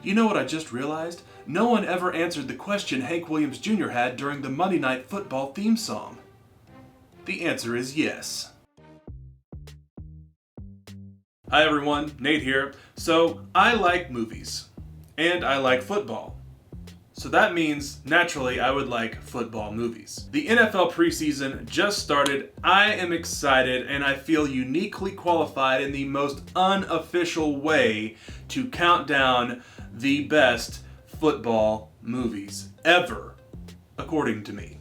You know what I just realized? No one ever answered the question Hank Williams Jr. had during the Monday Night Football theme song. The answer is yes. Hi everyone, Nate here. So, I like movies. And I like football. So that means, naturally, I would like football movies. The NFL preseason just started. I am excited and I feel uniquely qualified in the most unofficial way to count down the best football movies ever, according to me.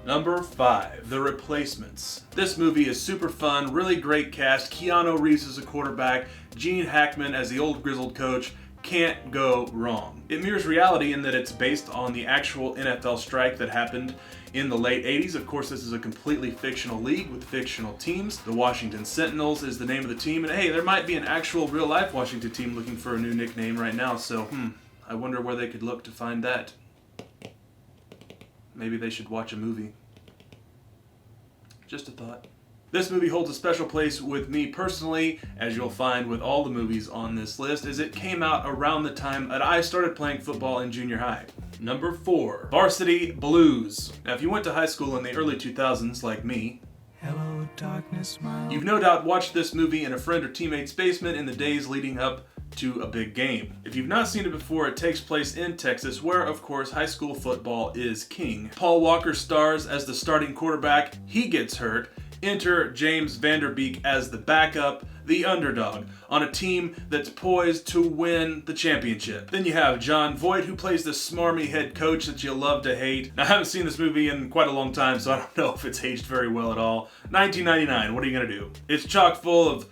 Number 5, The Replacements. This movie is super fun, really great cast. Keanu Reeves as a quarterback, Gene Hackman as the old grizzled coach. Can't go wrong. It mirrors reality in that it's based on the actual NFL strike that happened in the late 80s. Of course, this is a completely fictional league with fictional teams. The Washington Sentinels is the name of the team, and hey, there might be an actual real-life Washington team looking for a new nickname right now, so I wonder where they could look to find that. Maybe they should watch a movie. Just a thought. This movie holds a special place with me personally, as you'll find with all the movies on this list, as it came out around the time that I started playing football in junior high. Number 4, Varsity Blues. Now, if you went to high school in the early 2000s, like me, hello, darkness, you've no doubt watched this movie in a friend or teammate's basement in the days leading up to a big game. If you've not seen it before, it takes place in Texas, where, of course, high school football is king. Paul Walker stars as the starting quarterback. He gets hurt. Enter James Vanderbeek as the backup, the underdog, on a team that's poised to win the championship. Then you have John Voight, who plays the smarmy head coach that you love to hate. Now, I haven't seen this movie in quite a long time, so I don't know if it's aged very well at all. 1999, what are you gonna do? It's chock full of,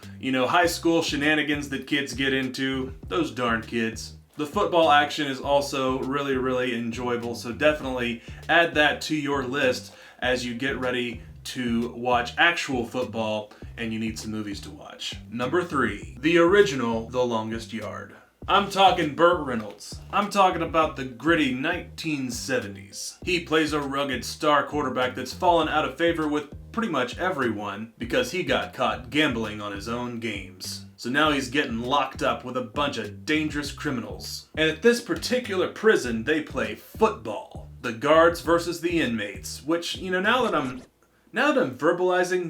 high school shenanigans that kids get into. Those darn kids. The football action is also really, really enjoyable, so definitely add that to your list as you get ready to watch actual football and you need some movies to watch. Number 3, the original The Longest Yard. I'm talking Burt Reynolds. I'm talking about the gritty 1970s. He plays a rugged star quarterback that's fallen out of favor with pretty much everyone because he got caught gambling on his own games. So now he's getting locked up with a bunch of dangerous criminals. And at this particular prison, they play football. The guards versus the inmates, which, now that I'm verbalizing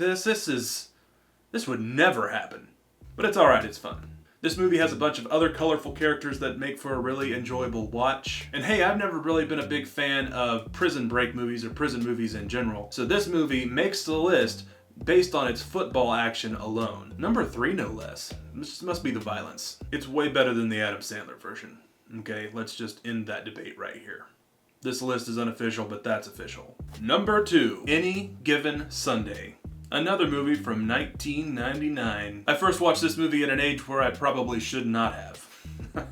this would never happen. But it's alright, it's fun. This movie has a bunch of other colorful characters that make for a really enjoyable watch. And hey, I've never really been a big fan of prison break movies or prison movies in general. So this movie makes the list based on its football action alone. Number 3, no less. This must be the violence. It's way better than the Adam Sandler version. Okay, let's just end that debate right here. This list is unofficial, but that's official. Number 2, Any Given Sunday. Another movie from 1999. I first watched this movie at an age where I probably should not have.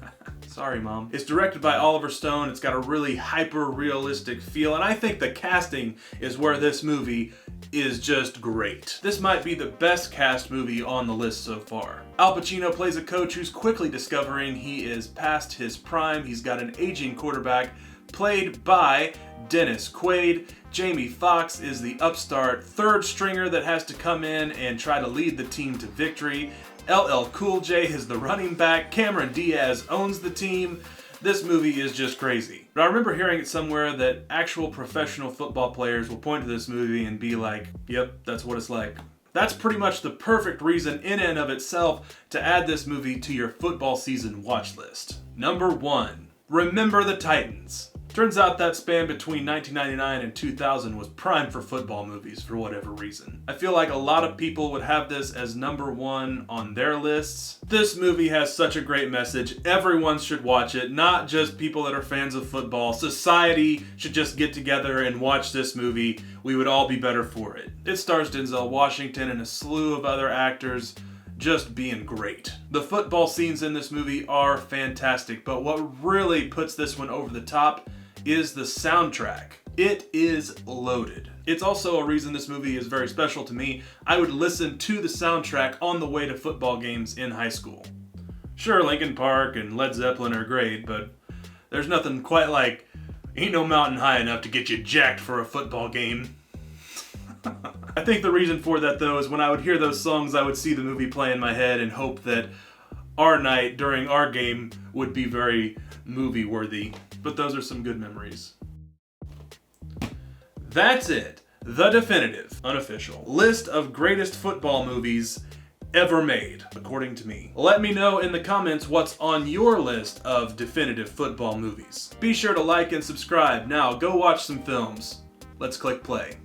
Sorry, Mom. It's directed by Oliver Stone. It's got a really hyper-realistic feel, and I think the casting is where this movie is just great. This might be the best cast movie on the list so far. Al Pacino plays a coach who's quickly discovering he is past his prime. He's got an aging quarterback played by Dennis Quaid. Jamie Foxx is the upstart third stringer that has to come in and try to lead the team to victory. LL Cool J is the running back. Cameron Diaz owns the team. This movie is just crazy. But I remember hearing it somewhere that actual professional football players will point to this movie and be like, yep, that's what it's like. That's pretty much the perfect reason in and of itself to add this movie to your football season watch list. Number 1, Remember the Titans. Turns out that span between 1999 and 2000 was prime for football movies for whatever reason. I feel like a lot of people would have this as number 1 on their lists. This movie has such a great message. Everyone should watch it, not just people that are fans of football. Society should just get together and watch this movie. We would all be better for it. It stars Denzel Washington and a slew of other actors just being great. The football scenes in this movie are fantastic, but what really puts this one over the top is the soundtrack. It is loaded. It's also a reason this movie is very special to me. I would listen to the soundtrack on the way to football games in high school. Sure, Linkin Park and Led Zeppelin are great, but there's nothing quite like Ain't No Mountain High Enough to get you jacked for a football game. I think the reason for that, though, is when I would hear those songs, I would see the movie play in my head and hope that our night during our game would be very movie worthy. But those are some good memories. That's it. The definitive, unofficial list of greatest football movies ever made, according to me. Let me know in the comments what's on your list of definitive football movies. Be sure to like and subscribe. Now go watch some films. Let's click play.